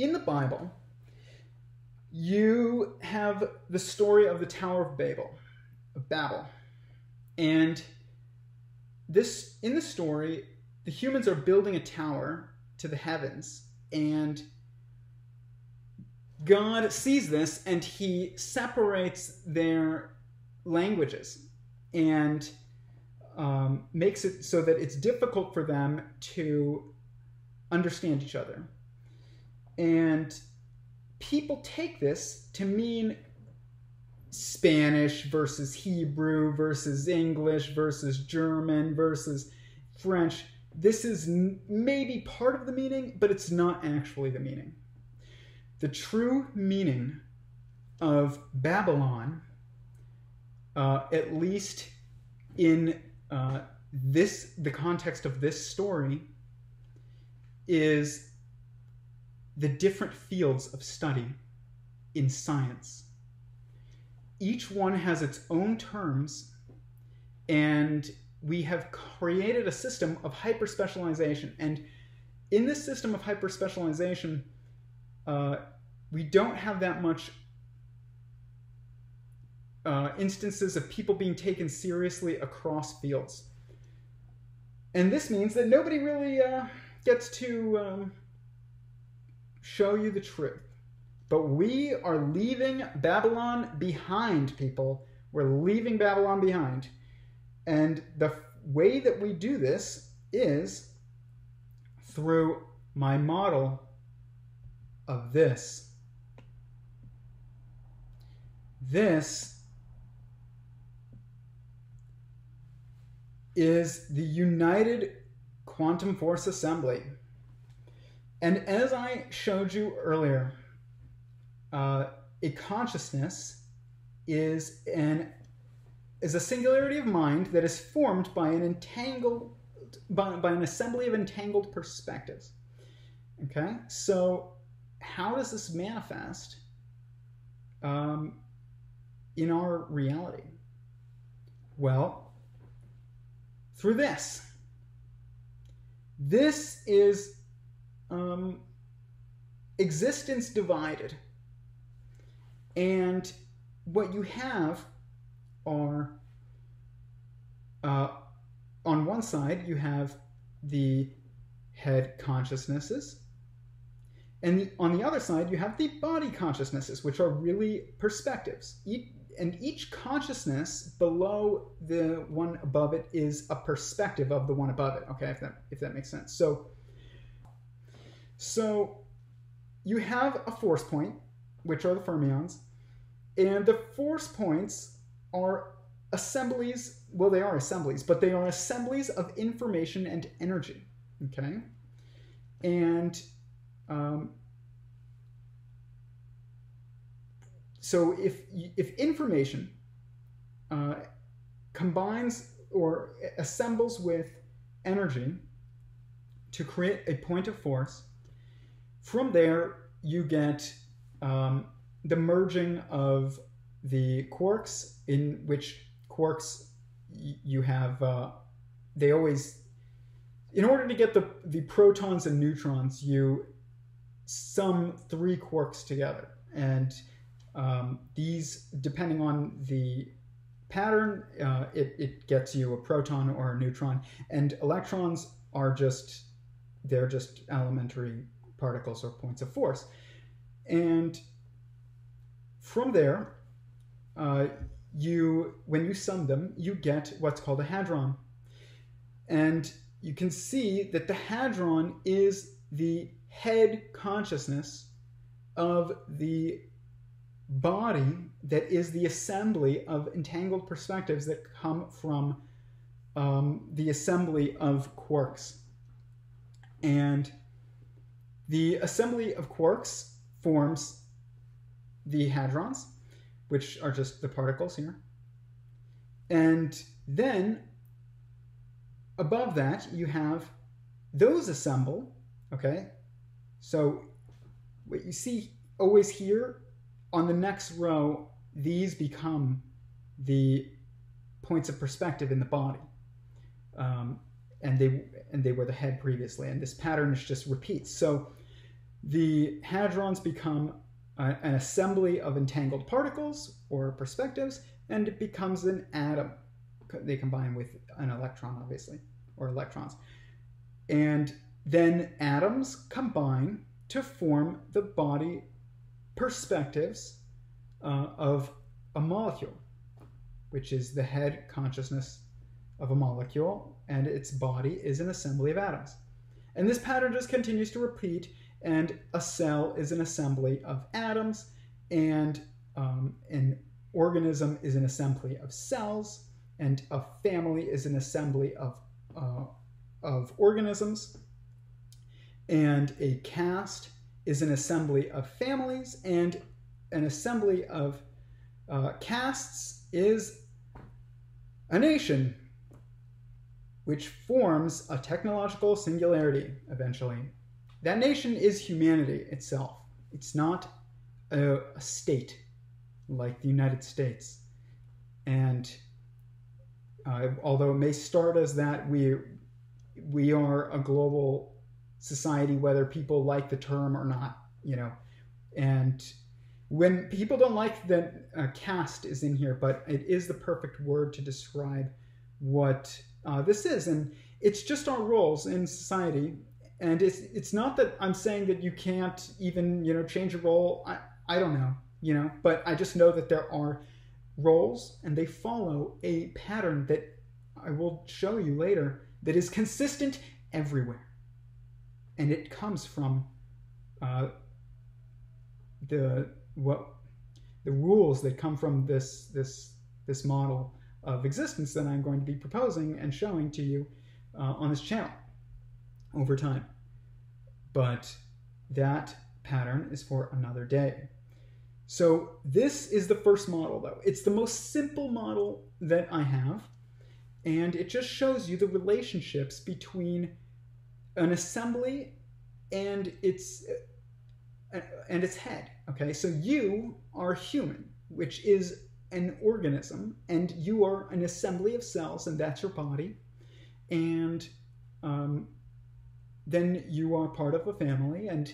in the Bible, you have the story of the Tower of Babel. And in the story, the humans are building a tower to the heavens, and God sees this and he separates their languages and makes it so that it's difficult for them to understand each other. And people take this to mean Spanish versus Hebrew versus English versus German versus French. This is maybe part of the meaning, but it's not actually the meaning. The true meaning of Babylon, at least in the context of this story, is the different fields of study in science. Each one has its own terms, and we have created a system of hyperspecialization. And in this system of hyperspecialization, we don't have that much instances of people being taken seriously across fields. And this means that nobody really gets to show you the truth. But we are leaving Babylon behind, people. We're leaving Babylon behind. And the way that we do this is through my model of this. This is the United Quantum Force Assembly. And as I showed you earlier, a consciousness is a singularity of mind that is formed by an assembly of entangled perspectives. Okay, so how does this manifest in our reality? Well, through this. This is existence divided. And what you have are, on one side, you have the head consciousnesses. And on the other side, you have the body consciousnesses, which are really perspectives. And each consciousness below the one above it is a perspective of the one above it. Okay, if that makes sense. So you have a force point, which are the fermions, and the force points are assemblies. Well, they are assemblies, but they are assemblies of information and energy. Okay, and so if information combines or assembles with energy to create a point of force, from there you get the merging of the quarks, in which quarks you have, they always, in order to get the protons and neutrons, you sum 3 quarks together. And these, depending on the pattern, it gets you a proton or a neutron. And electrons are they're just elementary particles or points of force. And from there, when you sum them, you get what's called a hadron. And you can see that the hadron is the head consciousness of the body that is the assembly of entangled perspectives that come from the assembly of quarks. And the assembly of quarks forms the hadrons, which are just the particles here. And then above that, you have those assemble, okay? So what you see always here, on the next row, these become the points of perspective in the body. And they were the head previously, and this pattern is just repeats. So the hadrons become an assembly of entangled particles or perspectives, and it becomes an atom. They combine with an electron, obviously, or electrons. And then atoms combine to form the body perspectives of a molecule, which is the head consciousness of a molecule, and its body is an assembly of atoms. And this pattern just continues to repeat, and a cell is an assembly of atoms, and an organism is an assembly of cells, and a family is an assembly of organisms, and a caste is an assembly of families, and an assembly of castes is a nation, which forms a technological singularity eventually. That nation is humanity itself. It's not a state like the United States. And although it may start as that, we are a global society, whether people like the term or not, you know. And when people don't like that caste is in here, but it is the perfect word to describe what this is, and it's just our roles in society. And it's not that I'm saying that you can't even, you know, change a role. I don't know, you know, but I just know that there are roles, and they follow a pattern that I will show you later that is consistent everywhere, and it comes from the rules that come from this model of existence that I'm going to be proposing and showing to you on this channel over time. But that pattern is for another day. So this is the first model, though. It's the most simple model that I have, and it just shows you the relationships between an assembly and its head. Okay, so you are human, which is an organism, and you are an assembly of cells, and that's your body. And then you are part of a family, and